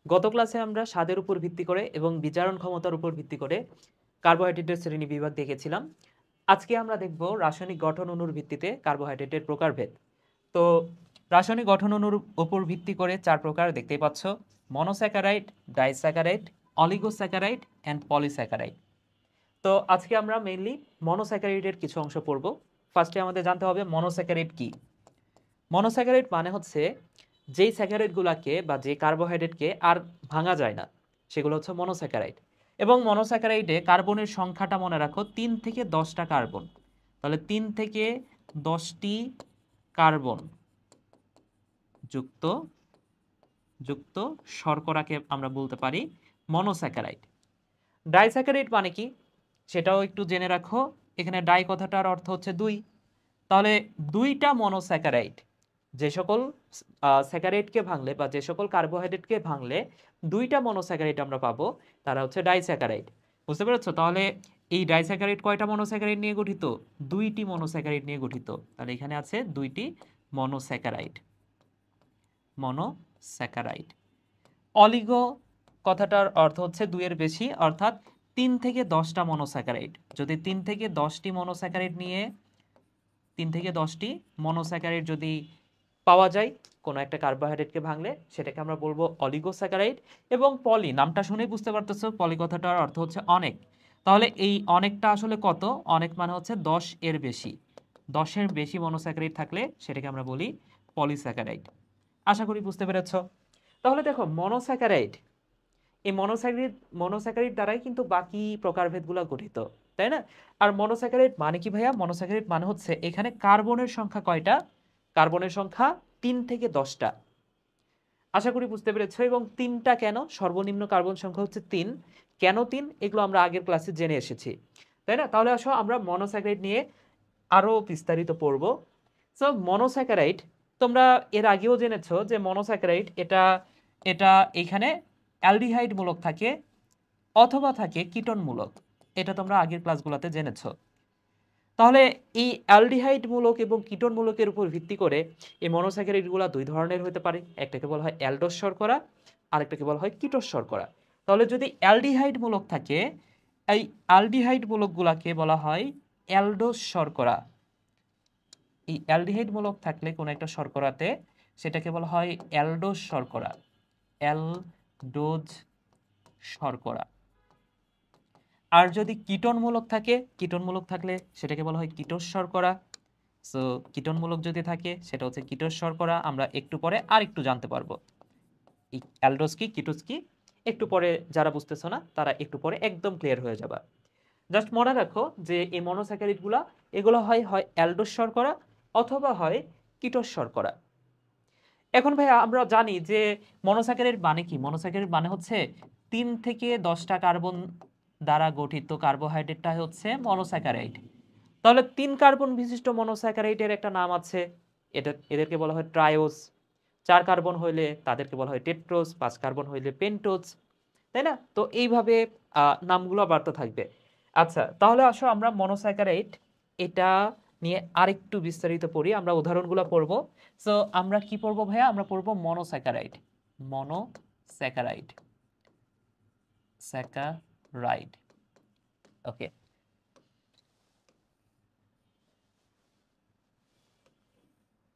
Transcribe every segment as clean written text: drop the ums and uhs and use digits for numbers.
গত ক্লাসে আমরা স্বাদের উপর ভিত্তি করে এবং বিচারণ ক্ষমতার উপর ভিত্তি করে কার্বোহাইড্রেটের শ্রেণী বিভাগ দেখেছিলাম। আজকে আমরা দেখব রাসায়নিক গঠন অণুর ভিত্তিতে কার্বোহাইড্রেটের প্রকারভেদ। তো রাসায়নিক গঠন অণুর উপর ভিত্তি করে 4 প্রকার দেখতেই পাচ্ছ: monosaccharide, disaccharide, oligosaccharide and polysaccharide. তো আজকে আমরা মেইনলি মনোস্যাকারাইডের কিছু অংশ পড়ব। ফার্স্টে আমাদের জানতে হবে মনোস্যাকারাইড কি। মনোস্যাকারাইড মানে হচ্ছে যেই স্যাকারাইডগুলোকে বা যে কার্বোহাইড্রেটকে আর ভাঙা যায় না, সেগুলো হচ্ছে মনোস্যাকারাইড। এবং মনোস্যাকারাইডে কার্বনের সংখ্যাটা মনে রাখো 3 থেকে 10টা কার্বন। তাহলে 3 থেকে 10টি কার্বন যুক্ত যুক্ত শর্করাকে আমরা বলতে পারি মনোস্যাকারাইড। ডাইস্যাকারাইড মানে কি সেটাও একটু জেনে রাখো। এখানে ডাই কথাটার অর্থ হচ্ছে দুই। তাহলে দুইটা মনোস্যাকারাইড, যে সকল স্যাকারাইডকে ভাঙলে বা যে সকল কার্বোহাইড্রেটকে ভাঙলে দুইটা মনোস্যাকারাইড আমরা পাবো, তারা হচ্ছে ডাইস্যাকারাইড। বুঝতে পেরেছো? তাহলে এই ডাইস্যাকারাইড কয়টা মনোস্যাকারাইড নিয়ে গঠিত? দুইটি মনোস্যাকারাইড নিয়ে গঠিত। তাহলে এখানে আছে দুইটি মনোস্যাকারাইড। মনোস্যাকারাইড। অলিগো কথাটার অর্থ হচ্ছে দুইয়ের বেশি, অর্থাৎ 3 থেকে 10টা মনোস্যাকারাইড। যদি 3 থেকে 10টি মনোস্যাকারাইড নিয়ে 3 থেকে 10টি মনোস্যাকারাইড যদি পাওয়া যায় কোনো একটা কার্বোহাইড্রেটকে ভাঙলে, সেটাকে আমরা বলবো অলিগোস্যাকারাইড। এবং পলি, নামটা শুনেই বুঝতে পারতেছো পলি কথাটার অর্থ হচ্ছে অনেক। তাহলে এই অনেকটা আসলে কত? অনেক মানে হচ্ছে 10 এর বেশি। 10-এর বেশি মনোস্যাকারাইড থাকলে সেটাকে আমরা বলি পলিস্যাকারাইড। আশা করি বুঝতে পেরেছো। তাহলে দেখো মনোস্যাকারাইড, এই মনোস্যাকারাইড দ্বারাই কিন্তু বাকি প্রকারভেদগুলো গঠিত, তাই না? আর মনোস্যাকারাইড মানে কি ভাইয়া? মনোস্যাকারাইড মানে হচ্ছে এখানে কার্বনের সংখ্যা কয়টা? কার্বনের সংখ্যা 3 থেকে 10টা। আশা করি বুঝতে পেরেছো। এবং 3টা কেন? সর্বনিম্ন কার্বন সংখ্যা হচ্ছে 3। কেন 3? এগুলো আমরা আগের ক্লাসে জেনে এসেছি, তাই না? তাহলে আসো আমরা মনোস্যাকারাইড নিয়ে আরো বিস্তারিত পড়ব। সো মনোস্যাকারাইড, তোমরা এর আগেও জেনেছো যে মনোস্যাকারাইড এটা এটা এখানে অ্যালডিহাইড মূলক থাকে অথবা থাকে কিটোন মূলক। এটা তোমরা আগের ক্লাসগুলোতে জেনেছো। তাহলে এই অ্যালডিহাইড মূলক এবং কিটোন মূলকের উপর ভিত্তি করে এই মনোস্যাকারাইডগুলো দুই ধরনের হতে পারে। একটাকে বলা হয় অ্যালডোস শর্করা, আরেকটাকে বলা হয় কিটোস শর্করা। তাহলে যদি অ্যালডিহাইড মূলক থাকে, এই অ্যালডিহাইড মূলকগুলোকে বলা হয় অ্যালডোস শর্করা। এই অ্যালডিহাইড মূলক থাকলে কোনো একটা শর্করাতে, সেটাকে বলা হয় অ্যালডোস শর্করা। অ্যালডোজ শর্করা। আর যদি কিটোনমূলক থাকে, কিটোনমূলক থাকলে সেটাকে বলা হয় কিটোস শর্করা। সো কিটোনমূলক যদি থাকে সেটা হচ্ছে কিটোস শর্করা। আমরা একটু পরে আর একটু জানতে পারবো এই অ্যালডোজ কি কিটোস কি। একটু পরে, যারা বুঝতেছো না তারা একটু পরে একদম ক্লিয়ার হয়ে যাবে। জাস্ট মনে রাখো যে এই মনোস্যাকারাইডগুলো, এগুলো হয় হয় অ্যালডোস শর্করা অথবা হয় কিটোস শর্করা। এখন ভাইয়া আমরা জানি যে মনোস্যাকারাইড মানে কি। মনোস্যাকারাইড মানে হচ্ছে 3 থেকে 10টা কার্বন দ্বারা গঠিত কার্বোহাইড্রেটটা হচ্ছে মনোস্যাকারাইড। তাহলে 3 কার্বন বিশিষ্ট মনোস্যাকারাইডের একটা নাম আছে, এদেরকে বলা হয় ট্রায়োস। 4 কার্বন হইলে তাদেরকে বলা হয় টেট্রোস, 5 কার্বন হইলে পেন্টোস, তাই না? তো এইভাবে নামগুলো বাড়তে থাকবে। আচ্ছা, তাহলে আসো আমরা মনোস্যাকারাইড এটা নিয়ে আরেকটু বিস্তারিত পড়ি। আমরা উদাহরণগুলো পড়ব। সো আমরা কি পড়বো ভাইয়া? আমরা পড়বো মনোস্যাকারাইড। Monosaccharide, saccharide. ওকে,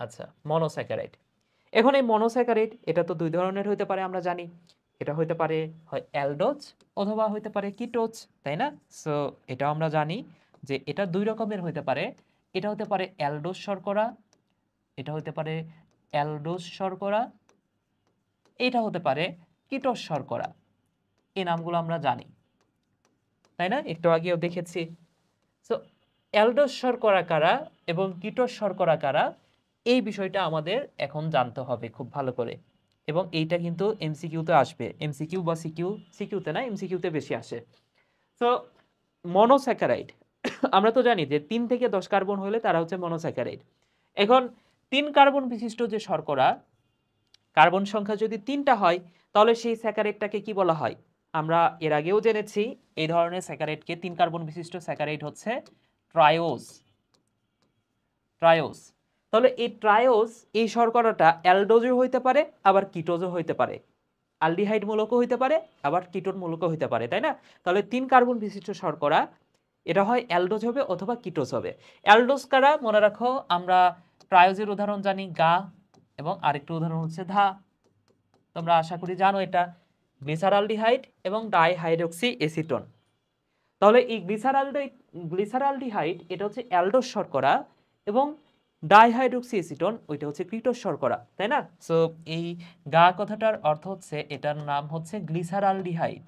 আচ্ছা মনোস্যাকারাইড। এখন এই মনোস্যাকারাইড এটা তো দুই ধরনের হতে পারে, আমরা জানি। এটা হতে পারে হয় অ্যালডোজ অথবা হতে পারে কিটোজ, তাই না? সো এটাও আমরা জানি যে এটা দুই রকমের হতে পারে। এটা হতে পারে অ্যালডোজ শর্করা, এটা হতে পারে অ্যালডোজ শর্করা, এটা হতে পারে কিটোজ শর্করা। এই নামগুলো আমরা জানি, তাই না? একটু আগেও দেখেছি। সো অ্যালডোজ শর্করা কারা এবং কিটোজ শর্করা কারা, এই বিষয়টা আমাদের এখন জানতে হবে খুব ভালো করে। এবং এইটা কিন্তু এমসিকিউতে আসবে। এমসিকিউ বা সিকিউ, সিকিউতে না এমসিকিউতে বেশি আসে। সো মনোস্যাকারাইড আমরা তো জানি যে 3 থেকে 10 কার্বন হলে তারা হচ্ছে মনোস্যাকারাইড। এখন 3 কার্বন বিশিষ্ট যে শর্করা, কার্বন সংখ্যা যদি 3টা হয়, তাহলে সেই স্যাকারাইডটাকে কি বলা হয়? আমরা এর আগেও জেনেছি এই ধরনের স্যাকারাইডকে, 3 কার্বন বিশিষ্ট স্যাকারাইড হচ্ছে ট্রায়োজ। ট্রায়োজ। তাহলে এই ট্রায়োজ, এই শর্করাটা অ্যালডোজও হইতে পারে আবার কিটোজও হইতে পারে। অ্যালডিহাইড মূলকও হইতে পারে, আবার কিটোন মূলকও হইতে পারে, তাই না? তাহলে 3 কার্বন বিশিষ্ট শর্করা এটা হয় অ্যালডোজ হবে অথবা কিটোজ হবে। অ্যালডোজ কারা মনে রাখো, আমরা ট্রায়োজের উদাহরণ জানি গা, এবং আরেকটা উদাহরণ হচ্ছে ধা। তোমরা আশা করি জানো এটা, গ্লিসারালডিহাইড এবং ডাইহাইড্রক্সি এসিটোন। তাহলে এই গ্লিসারালডিহাইড এটা হচ্ছে অ্যালডোজ শর্করা, এবং ডাইহাইড্রক্সি এসিটোন ওইটা হচ্ছে কিটোজ শর্করা, তাই না? সো এই গা কথাটার অর্থ হচ্ছে, এটার নাম হচ্ছে গ্লিসারালডিহাইড,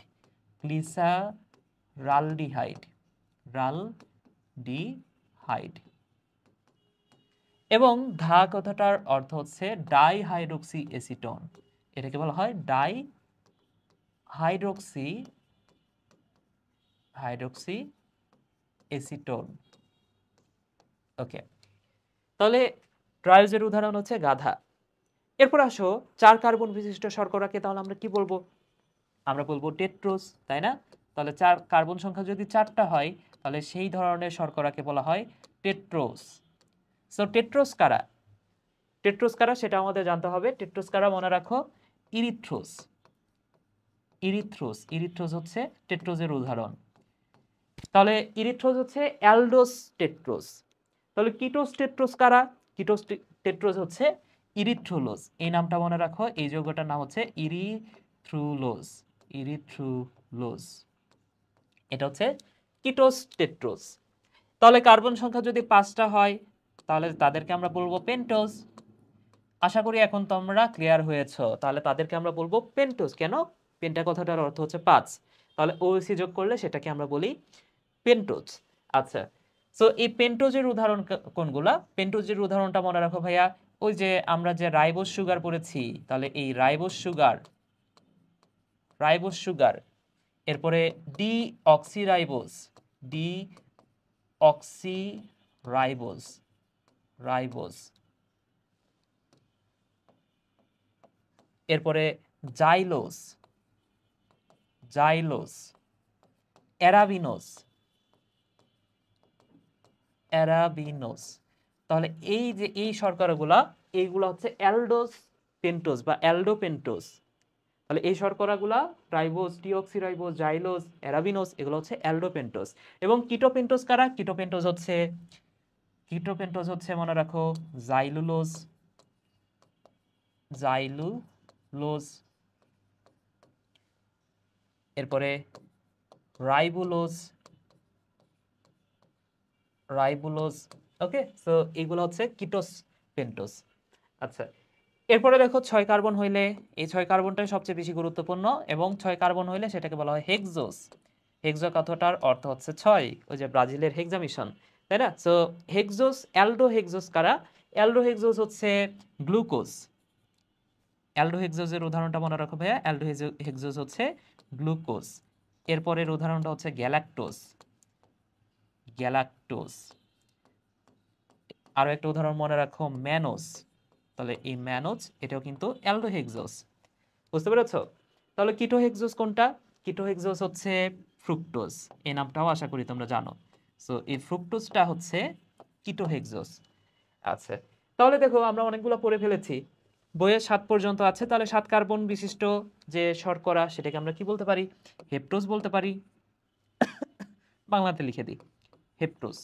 গ্লিসারালডিহাইড, রালডিহাইড। এবং ধা কথাটার অর্থ হচ্ছে ডাইহাইড্রক্সি এসিটোন, এটাকে বলা হয় ডাইহাইড্রক্সি এসিটোন। ওকে, তাহলে ট্রায়োজের উদাহরণ হচ্ছে গাধা। এরপর আসো 4 কার্বন বিশিষ্ট শর্করাকে, তাহলে আমরা কি বলবো? আমরা বলবো টেট্রোজ, তাই না? তাহলে 4 কার্বন সংখ্যা যদি 4টা হয়, তাহলে সেই ধরনের শর্করাকে বলা হয় টেট্রোজ। সো টেট্রোজ কারা? টেট্রোজ কারা সেটা আমাদের জানতে হবে। টেট্রোজ কারা মনে রাখো, ইরিথ্রোজ। ইরিথ্রোজ হচ্ছে টেট্রোজের উদাহরণ। তাহলে ইরিথ্রোজ হচ্ছে অ্যালডোজ টেট্রোজ। তাহলে কিটোজ টেট্রোজ কারা? কিটোজ টেট্রোজ হচ্ছে ইরিথ্রুলোজ। এই নামটা মনে রাখো, এই যৌগটার নাম হচ্ছে ইরিথ্রুলোজ। এটা হচ্ছে কিটোজ টেট্রোজ। তাহলে কার্বন সংখ্যা যদি 5টা হয়, তাহলে তাদেরকে আমরা বলবো পেন্টোজ। আশা করি এখন তোমরা ক্লিয়ার হয়েছো। তাহলে তাদেরকে আমরা বলবো পেন্টোজ। কেন? পেন্টা কথাটার অর্থ হচ্ছে 5, তাহলে ওএসি যোগ করলে সেটাকে আমরা বলি পেন্টোজ। আচ্ছা, সো এই পেন্টোজের উদাহরণ কোনগুলা? পেন্টোজের উদাহরণটা মনে রাখো ভাইয়া, ওই যে আমরা যে রাইবোজ সুগার পড়েছি, তাহলে এই রাইবোজ সুগার, এরপরে ডিঅক্সিরাইবোজ, এরপরে জাইলোজ, অ্যারাবিনোজ। তাহলে এই যে এই শর্করাগুলা, এইগুলো হচ্ছে অ্যালডোজ পেন্টোজ বা অ্যালডোপেন্টোজ। তাহলে এই শর্করাগুলা রাইবোজ, ডিঅক্সিরাইবোজ, জাইলোজ, অ্যারাবিনোজ, এগুলো হচ্ছে অ্যালডোপেন্টোজ। এবং কিটোপেন্টোজ কারা? কিটোপেন্টোজ হচ্ছে মনে রাখো জাইলুলোজ, এরপরে রাইবুলোজ। ওকে, সো এইগুলো হচ্ছে কিটোস পেন্টোস। আচ্ছা, এরপরে দেখো 6 কার্বন হইলে, এই 6 কার্বনটাই সবচেয়ে বেশি গুরুত্বপূর্ণ, এবং 6 কার্বন হইলে সেটাকে বলা হয় হেক্সোস। হেক্সো কথাটার অর্থ হচ্ছে 6, ওই যে ব্রাজিলের হেক্সা মিশন, তাই না? সো হেক্সোস, অ্যালডোহেক্সোস কারা? অ্যালডোহেক্সোস হচ্ছে গ্লুকোজ। অ্যালডোহেক্সোসের উদাহরণটা মনে রাখো ভাইয়া, অ্যালডোহেক্সোস হচ্ছে গ্লুকোজ। এরপরের উদাহরণটা হচ্ছে গ্যালাক্টোজ। আরো একটা উদাহরণ মনে রাখো, ম্যানোজ। তাহলে এই ম্যানোজ এটাও কিন্তু অ্যালডোহেক্সোস। বুঝতে পেরেছো? তাহলে কিটোহেক্সোস কোনটা? কিটোহেক্সোস হচ্ছে ফ্রুক্টোজ। এই নামটাও আশা করি তোমরা জানো। সো এই ফ্রুক্টোজটা হচ্ছে কিটোহেক্সোস। আচ্ছা, তাহলে দেখো আমরা অনেকগুলো পড়ে ফেলেছি। বইয়ে 7 পর্যন্ত আছে। তাহলে 7 কার্বন বিশিষ্ট যে শর্করা সেটাকে আমরা কি বলতে পারি? হেপ্টোজ বলতে পারি। বাংলাতে লিখে দিই, হেপ্টোজ।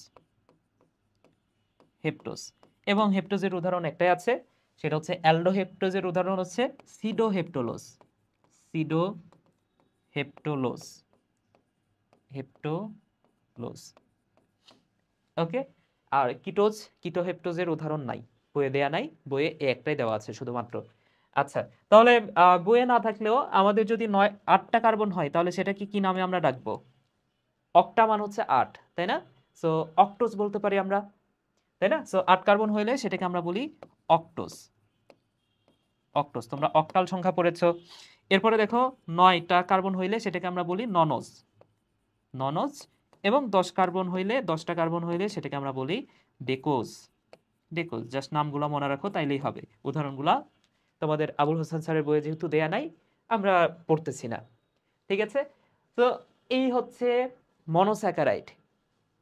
এবং হেপ্টোজের উদাহরণ একটাই আছে, সেটা হচ্ছে অ্যালডোহেপ্টোজের উদাহরণ হচ্ছে সিডোহেপ্টোলোজ। ওকে, আর কিটোহেপ্টোজের উদাহরণ নাই, বইয়ে দেয়া নাই, বইয়ে একটাই দেওয়া আছে শুধুমাত্র। আচ্ছা, তাহলে বইয়ে না থাকলেও আমাদের যদি 8টা কার্বন হয়, তাহলে সেটাকে কি নামে আমরা ডাকবো? অক্টা মান হচ্ছে 8, তাই না? সো অক্টোজ বলতে পারি আমরা, তাই না? সো 8 কার্বন হইলে সেটাকে আমরা বলি অক্টোজ। তোমরা অক্টাল সংখ্যা পড়েছো। এরপরে দেখো 9টা কার্বন হইলে সেটাকে আমরা বলি ননজ। এবং 10টা কার্বন হইলে সেটাকে আমরা বলি ডেকোজ। জাস্ট নামগুলো মনে রাখো, তাইলেই হবে। উদাহরণগুলা তোমাদের আবুল হোসেন স্যারের বইয়ে যেহেতু দেয়া নাই, আমরা পড়তেছি না, ঠিক আছে? তো এই হচ্ছে মনোস্যাকারাইড।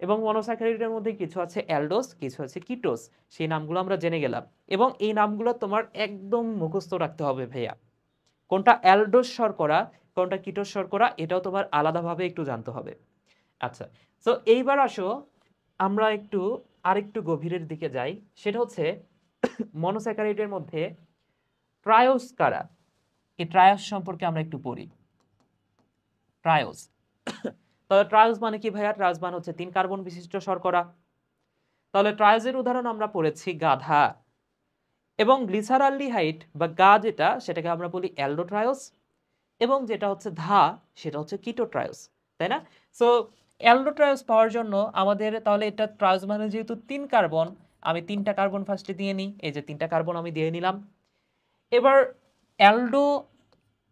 এবং মনোস্যাকারাইডের মধ্যে কিছু আছে অ্যালডোজ, কিছু আছে কিটোজ। সেই নামগুলো আমরা জেনে গেলাম, এবং এই নামগুলো তোমার একদম মুখস্থ রাখতে হবে ভাইয়া। কোনটা অ্যালডোস শর্করা কোনটা কিটোস শর্করা এটাও তোমার আলাদাভাবে একটু জানতে হবে। আচ্ছা, সো এইবার আসো আমরা একটু আরেকটু গভীরের দিকে যাই, সেটা হচ্ছে মনোস্যাকারাইডের মধ্যে ট্রায়োস কারা। এই ট্রায়োস সম্পর্কে আমরা একটু পড়ি। ট্রায়োস, তাহলে ট্রায়োস মানে কি ভাইয়া? ট্রায়োস মানে হচ্ছে 3 কার্বন বিশিষ্ট শর্করা। তাহলে ট্রায়োজের উদাহরণ আমরা পড়েছি গাধা, এবং গ্লিসারালডিহাইড বা গা যেটা সেটাকে আমরা বলি অ্যালডোট্রায়োস, এবং যেটা হচ্ছে ধা সেটা হচ্ছে কিটোট্রায়োস, তাই না? সো অ্যালডোট্রায়োস পাওয়ার জন্য আমাদের তাহলে এটা ট্রায়োস মানে যেহেতু 3 কার্বন, আমি 3টা কার্বন ফার্স্টে দিয়ে নিই, এই যে 3টা কার্বন আমি দিয়ে নিলাম। এবার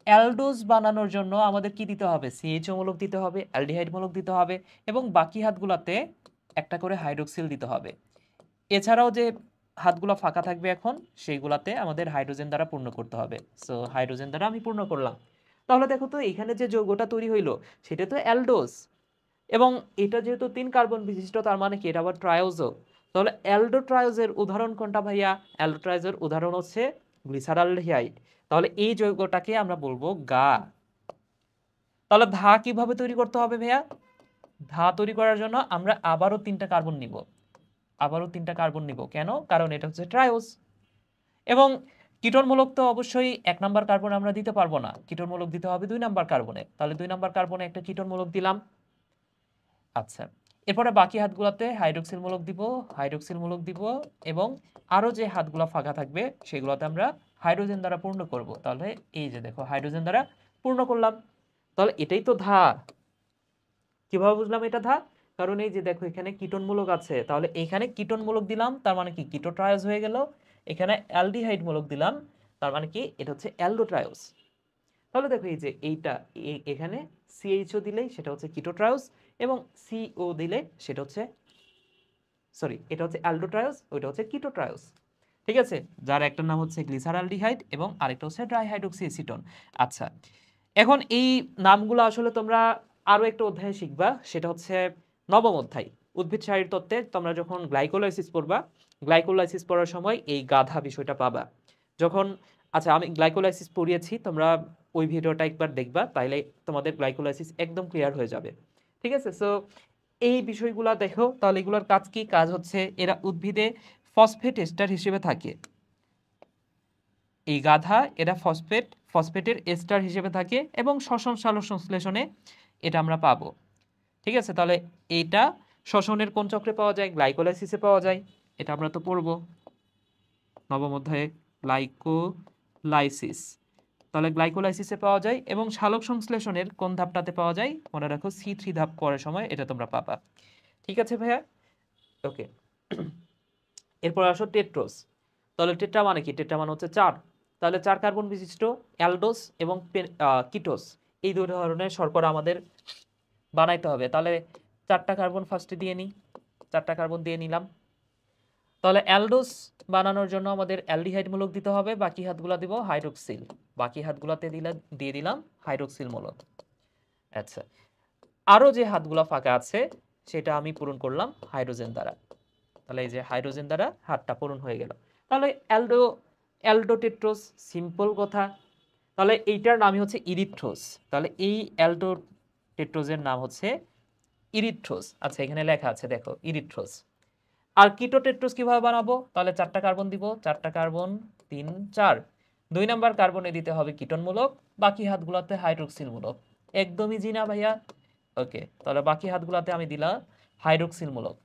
অ্যালডোজ বানানোর জন্য আমাদের কি দিতে হবে? সিএইচও মূলক দিতে হবে, অ্যালডিহাইড মূলক দিতে হবে, এবং বাকি হাতগুলোতে একটা করে হাইড্রোক্সিল দিতে হবে। এছাড়াও যে হাতগুলো ফাঁকা থাকবে এখন সেইগুলাতে আমাদের হাইড্রোজেন দ্বারা পূর্ণ করতে হবে। সো হাইড্রোজেন দ্বারা আমি পূর্ণ করলাম। তাহলে দেখো তো এখানে যে যৌগটা তৈরি হইলো সেটা তো অ্যালডোজ, এবং এটা যেহেতু 3 কার্বন বিশিষ্ট তার মানে কি এটা আবার ট্রায়োজও। তাহলে অ্যালডোট্রায়োজের উদাহরণ কোনটা ভাইয়া? অ্যালডোট্রায়োজের উদাহরণ হচ্ছে গ্লিসারালডিহাইড। তাহলে এই যৌগটাকে আমরা বলবো গা। তাহলে ধা কিভাবে তৈরি করতে হবে ভাইয়া? ধা তৈরি করার জন্য আমরা আবারও 3টা কার্বন নিব, কেন? কারণ এটা হচ্ছে ট্রায়োস। এবং কিটোনমূলক তো অবশ্যই 1 নাম্বার কার্বন আমরা দিতে পারবো না, কিটোনমূলক দিতে হবে 2 নাম্বার কার্বনে। তাহলে 2 নাম্বার কার্বনে একটা কিটোনমূলক দিলাম। আচ্ছা, এরপরে বাকি হাতগুলোতে হাইড্রোক্সিল মূলক দিব, এবং আরো যে হাতগুলো ফাঁকা থাকবে সেগুলোতে আমরা হাইড্রোজেন দ্বারা পূর্ণ করব। তাহলে এই যে দেখো হাইড্রোজেন দ্বারা পূর্ণ করলাম। তাহলে এটাই তো ধা। কিভাবে বুঝলাম এটা ধা? কারণ এই যে দেখো এখানে কিটোনমূলক আছে, তাহলে এখানে কিটোনমূলক দিলাম তার মানে কি কিটোট্রায়োস হয়ে গেল। এখানে অ্যালডিহাইড মূলক দিলাম তার মানে কি এটা হচ্ছে অ্যালডোট্রায়োস। তাহলে দেখো এই যে এইটা এখানে সিএইচও দিলেই সেটা হচ্ছে কিটোট্রায়োস, এবং সিও দিলে সেটা হচ্ছে এটা হচ্ছে অ্যালডোট্রায়োস, ওইটা হচ্ছে কিটোট্রায়োস। ঠিক আছে, যার একটা নাম হচ্ছে গ্লিসারালডিহাইড এবং আরেকটা হচ্ছে ড্রাইহাইড্রোক্সি অ্যাসিটোন। আচ্ছা, এখন এই নামগুলো আসলে তোমরা আরো একটা অধ্যায়ে শিখবা, সেটা হচ্ছে নবম অধ্যায় উদ্ভিদ শারীরতত্ত্বে। তোমরা যখন গ্লাইকোলাইসিস পড়বা, গ্লাইকোলাইসিস পড়ার সময় এই গাধা বিষয়টা পাবা। যখন আচ্ছা আমি গ্লাইকোলাইসিস পড়িয়েছি, তোমরা ওই ভিডিওটা একবার দেখবা, তাইলে তোমাদের গ্লাইকোলাইসিস একদম ক্লিয়ার হয়ে যাবে। ঠিক আছে, সো এই বিষয়গুলো দেখো। তাহলে এগুলোর কাজ কি? কাজ হচ্ছে এরা উদ্ভিদে ফসফেট এস্টার হিসেবে থাকে। এই গাধা এরা ফসফেটের এস্টার হিসেবে থাকে, এবং শ্বসন সালোক সংশ্লেষণে এটা আমরা পাবো। ঠিক আছে, তাহলে এইটা শ্বসনের কোন চক্রে পাওয়া যায়? গ্লাইকোলাইসিসে পাওয়া যায়। এটা আমরা তো পড়বো নবম অধ্যায়ে, গ্লাইকোলাইসিস। তাহলে গ্লাইকোলাইসিসে পাওয়া যায়, এবং সালোক সংশ্লেষণের কোন ধাপটাতে পাওয়া যায়? মনে রাখো C3 ধাপ করার সময় এটা তোমরা পাবা। ঠিক আছে ভাইয়া, ওকে। এরপর আসো টেট্রোস। তাহলে টেট্রা মানে কি? টেট্রা মানে হচ্ছে 4। তাহলে 4 কার্বন বিশিষ্ট অ্যালডোস এবং কিটোস, এই দুই ধরনের শর্করা আমাদের বানাইতে হবে। তাহলে 4টা কার্বন ফার্স্টে দিয়ে নিই, 4টা কার্বন দিয়ে নিলাম। তাহলে অ্যালডোস বানানোর জন্য আমাদের অ্যালডিহাইড মূলক দিতে হবে, বাকি হাতগুলো দিব হাইড্রোক্সিল, বাকি হাতগুলোতে দিয়ে দিলাম হাইড্রোক্সিল মূলক। আচ্ছা, আরও যে হাতগুলো ফাঁকা আছে সেটা আমি পূরণ করলাম হাইড্রোজেন দ্বারা। তাহলে এই যে হাইড্রোজেন দ্বারা হাতটা পূরণ হয়ে গেল। তাহলে অ্যালডোটেট্রোস, সিম্পল কথা। তাহলে এইটার নামই হচ্ছে ইরিথ্রোস। তাহলে এই অ্যালডোটেট্রোজের নাম হচ্ছে ইরিথ্রোস। আচ্ছা, এখানে লেখা আছে দেখো ইরিথ্রোস। আর কিটোটেট্রোস কিভাবে বানাবো? তাহলে 4টা কার্বন দিব, 4টা কার্বন 3 4, 2 নাম্বার কার্বনে দিতে হবে কিটোনমূলক, বাকি হাতগুলোতে হাইড্রোক্সিল মূলক। একদমই জি না ভাইয়া? ওকে, তাহলে বাকি হাতগুলোতে আমি দিলাম হাইড্রোক্সিল মূলক।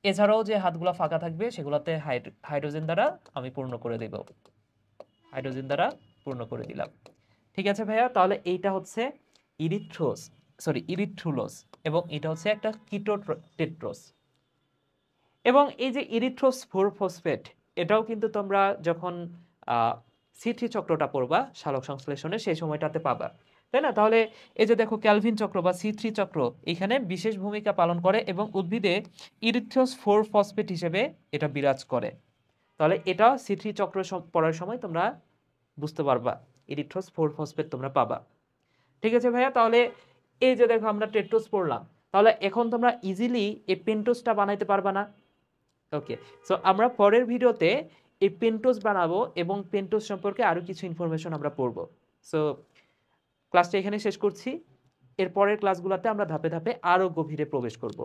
এছাড়াও যে হাতগুলো ফাঁকা থাকবে সেগুলোতে হাইড্রোজেন দ্বারা আমি পূর্ণ করে দেব, হাইড্রোজেন দ্বারা পূর্ণ করে দিলাম। ঠিক আছে ভাইয়া, তাহলে এইটা হচ্ছে ইরিথ্রুলোস, এবং এটা হচ্ছে একটা কিটোটেট্রোস। এবং এই যে ইরিথ্রোস 4 ফসফেট, এটাও কিন্তু তোমরা যখন C3 চক্রটা পড়বা সালোক সংশ্লেষণে সেই সময়টাতে পাবা, তাই না? তাহলে এই যে দেখো ক্যালভিন চক্র বা C3 চক্র এখানে বিশেষ ভূমিকা পালন করে, এবং উদ্ভিদে ইরিথ্রোস 4 ফসফেট হিসেবে এটা বিরাজ করে। তাহলে এটা C3 চক্র পড়ার সময় তোমরা বুঝতে পারবা, ইরিথ্রোস 4 ফসফেট তোমরা পাবা। ঠিক আছে ভাইয়া, তাহলে এই যে দেখো আমরা টেট্রোস পড়লাম, তাহলে এখন তোমরা ইজিলি এই পেন্টোসটা বানাইতে পারবা না? ওকে, সো আমরা পরের ভিডিওতে এই পেন্টোস বানাবো, এবং পেন্টোস সম্পর্কে আরো কিছু ইনফরমেশন আমরা পড়বো। সো ক্লাসটা এখানে শেষ করছি। এর পরের ক্লাসগুলোতে আমরা ধাপে ধাপে আরো গভীরে প্রবেশ করব।